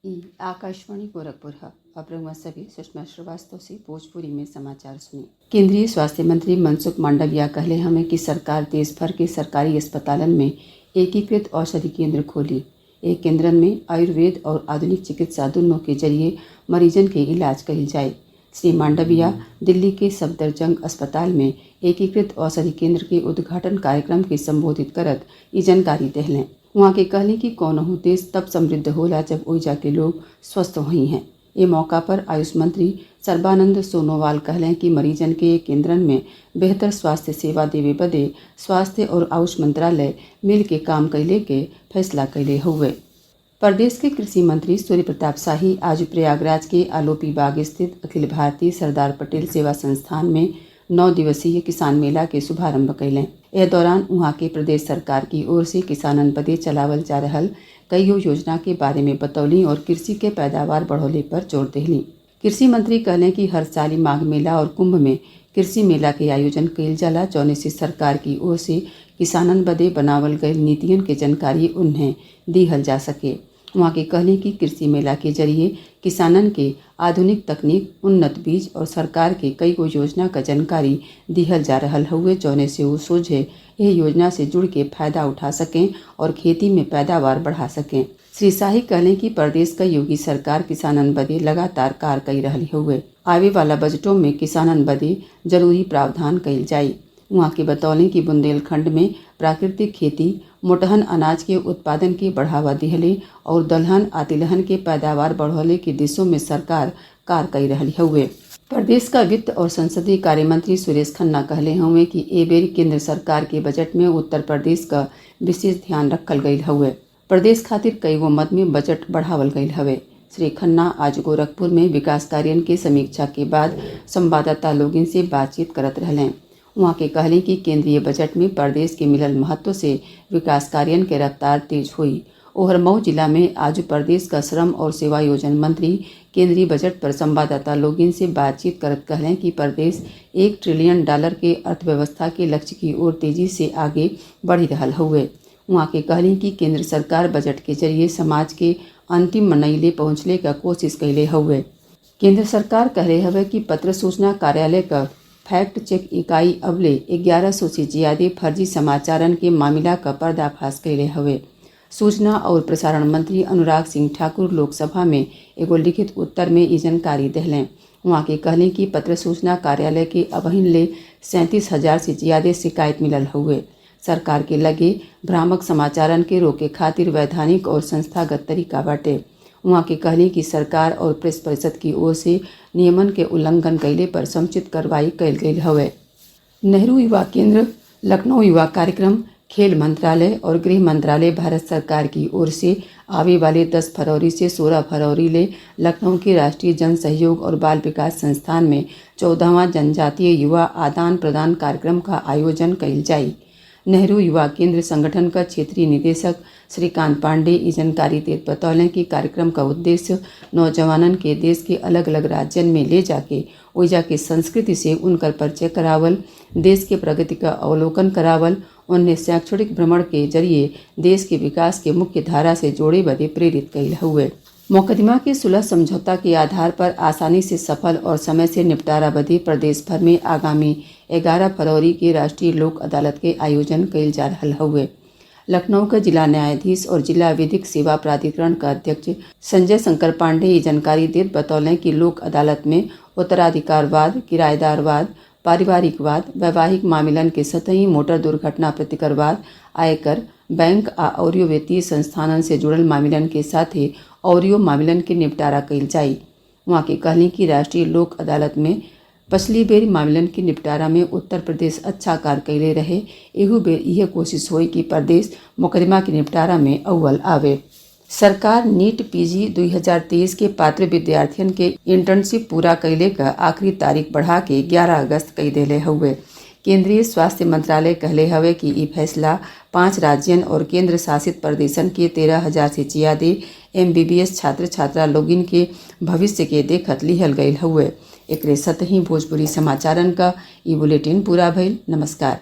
आकाशवाणी गोरखपुर है। अब रंगवा सभी सुषमा श्रीवास्तव से भोजपुरी में समाचार सुनिए। केंद्रीय स्वास्थ्य मंत्री मनसुख मांडविया कहले हमें कि सरकार देश भर के सरकारी अस्पतालन में एकीकृत औषधि केंद्र खोली। एक केंद्रन में आयुर्वेद और आधुनिक चिकित्सा दोनों के जरिए मरीजन के इलाज कइल जाए। श्री मांडविया दिल्ली के सफदरजंग अस्पताल में एकीकृत औषधि केंद्र के उद्घाटन कार्यक्रम के संबोधित करत ये जानकारी देहलें। वहाँ के कहले कि कौनहू देश तब समृद्ध होला जब ओइजा के लोग स्वस्थ हुई हैं। ये मौका पर आयुष मंत्री सर्बानंद सोनोवाल कहलें कि मरीजन के केंद्रन में बेहतर स्वास्थ्य सेवा देवे बदे स्वास्थ्य और आयुष मंत्रालय मिल के काम कैले के फैसला कैले हुए। प्रदेश के कृषि मंत्री सूर्य प्रताप शाही आज प्रयागराज के आलोपी बाग स्थित अखिल भारतीय सरदार पटेल सेवा संस्थान में 9 दिवसीय किसान मेला के शुभारंभ कैलें। यह दौरान वहाँ के प्रदेश सरकार की ओर से किसानन बदे चलावल जा रहल कईयो योजना के बारे में बतौली और कृषि के पैदावार बढ़ोले पर जोर देहली। कृषि मंत्री कहलें कि हर साल माघ मेला और कुंभ में कृषि मेला के आयोजन कइल जाला, जौने से सरकार की ओर से किसानन बदे बनावल गए नीतियन के जानकारी उन्हें दिहल जा सके। वहाँ के कहले कि कृषि मेला के जरिए किसानन के आधुनिक तकनीक, उन्नत बीज और सरकार के कई गो योजना का जानकारी दिहल जा रहल हुए, जौने से वो सोझे यह योजना से जुड़ के फायदा उठा सकें और खेती में पैदावार बढ़ा सकें। श्री शाही कहले कि प्रदेश का योगी सरकार किसानन बदे लगातार कार्य कई रहली हुए। आवे वाला बजटों में किसानन बदे जरूरी प्रावधान कइल जाई। वहाँ के बतौलें कि बुंदेलखंड में प्राकृतिक खेती, मोटहन अनाज के उत्पादन के बढ़ावा दिहले और दलहन आ तिलहन के पैदावार बढ़ौले के दिशों में सरकार कार्य कई रहली हुए। प्रदेश का वित्त और संसदीय कार्य मंत्री सुरेश खन्ना कहले हुए कि ए बेर केंद्र सरकार के बजट में उत्तर प्रदेश का विशेष ध्यान रखल गई हुए। प्रदेश खातिर कई गो मद में बजट बढ़ावल गई हवे। श्री खन्ना आज गोरखपुर में विकास कार्यों के समीक्षा के बाद संवाददाता लोगन से बातचीत करत रहलें। वहाँ के कहले कि केंद्रीय बजट में प्रदेश के मिलल महत्व से विकास कार्यों के रफ्तार तेज हुई। ओहर मऊ जिला में आज प्रदेश का श्रम और सेवा योजन मंत्री केंद्रीय बजट पर संवाददाता लोगन से बातचीत करत कहलें कि प्रदेश $1 ट्रिलियन के अर्थव्यवस्था के लक्ष्य की ओर तेजी से आगे बढ़ी रहल हुए। वहाँ के कहले कि केंद्र सरकार बजट के जरिए समाज के अंतिम मनैले पहुँचले का कोशिश कैले हुए। केंद्र सरकार कहले हवे कि पत्र सूचना कार्यालय का फैक्ट चेक इकाई अबले 1100 से ज्यादा फर्जी समाचारन के मामला का पर्दाफाश कैले हुए। सूचना और प्रसारण मंत्री अनुराग सिंह ठाकुर लोकसभा में एगो लिखित उत्तर में ये जानकारी देहलें। वहाँ के कहलें कि पत्र सूचना कार्यालय के अबहिन ले 37,000 से ज्यादा शिकायत मिलल हुए। सरकार के लगे भ्रामक समाचारन के रोके खातिर वैधानिक और संस्थागत तरीका बाटे। वहाँ के कहले कि सरकार और प्रेस परिषद की ओर से नियमन के उल्लंघन कैले पर समुचित कार्रवाई कैल गई हवे। नेहरू युवा केंद्र, लखनऊ युवा कार्यक्रम, खेल मंत्रालय और गृह मंत्रालय भारत सरकार की ओर से आवे वाले 10 फरवरी से 16 फरवरी ले लखनऊ के राष्ट्रीय जन सहयोग और बाल विकास संस्थान में 14वां जनजातीय युवा आदान प्रदान कार्यक्रम का आयोजन कैल जाई। नेहरू युवा केंद्र संगठन का क्षेत्रीय निदेशक श्रीकांत पांडे ये जानकारी देत बतौलें कि कार्यक्रम का उद्देश्य नौजवानन के देश के अलग अलग राज्यन में ले जाके ओइजा के संस्कृति से उनकर परिचय करावल, देश के प्रगति का अवलोकन करावल, उन्हें शैक्षणिक भ्रमण के जरिए देश के विकास के मुख्य धारा से जोड़े बदे प्रेरित कैल हुए। मुकदमा के सुलह समझौता के आधार पर आसानी से सफल और समय से निपटारा बदे प्रदेश भर में आगामी 11 फरवरी के राष्ट्रीय लोक अदालत के आयोजन कैल जा रहल हुए। लखनऊ का जिला न्यायाधीश और जिला विधिक सेवा प्राधिकरण का अध्यक्ष संजय शंकर पांडे ये जानकारी देत बतौलें कि लोक अदालत में उत्तराधिकारवाद, किराएदारवाद, पारिवारिक वाद, वैवाहिक मामलन के सतही मोटर दुर्घटना प्रतिकरवाद, आयकर, बैंक और वित्तीय संस्थानन से जुड़ल मामलन के साथ ही औरियो मामलन के निपटारा कैल जाई। वहाँ के कहलें कि राष्ट्रीय लोक अदालत में पछली बेर मामलन के निपटारा में उत्तर प्रदेश अच्छा कार्य कैले रहे। एहू बेर यह कोशिश हुई कि प्रदेश मुकदमा के निपटारा में अव्वल आवे। सरकार नीट पीजी 2023 के पात्र विद्यार्थियों के इंटर्नशिप पूरा कैले का आखिरी तारीख बढ़ा के 11 अगस्त कई देले हुए। केंद्रीय स्वास्थ्य मंत्रालय कहले हवे कि ये फैसला 5 राज्यन और केंद्र शासित प्रदेशन के 13,000 से ज्यादा MBBS छात्र छात्रा लोगिन के भविष्य के देखत लिहल गई हुए। एकरे सतही भोजपुरी समाचारन का ई बुलेटिन पूरा भइल। नमस्कार।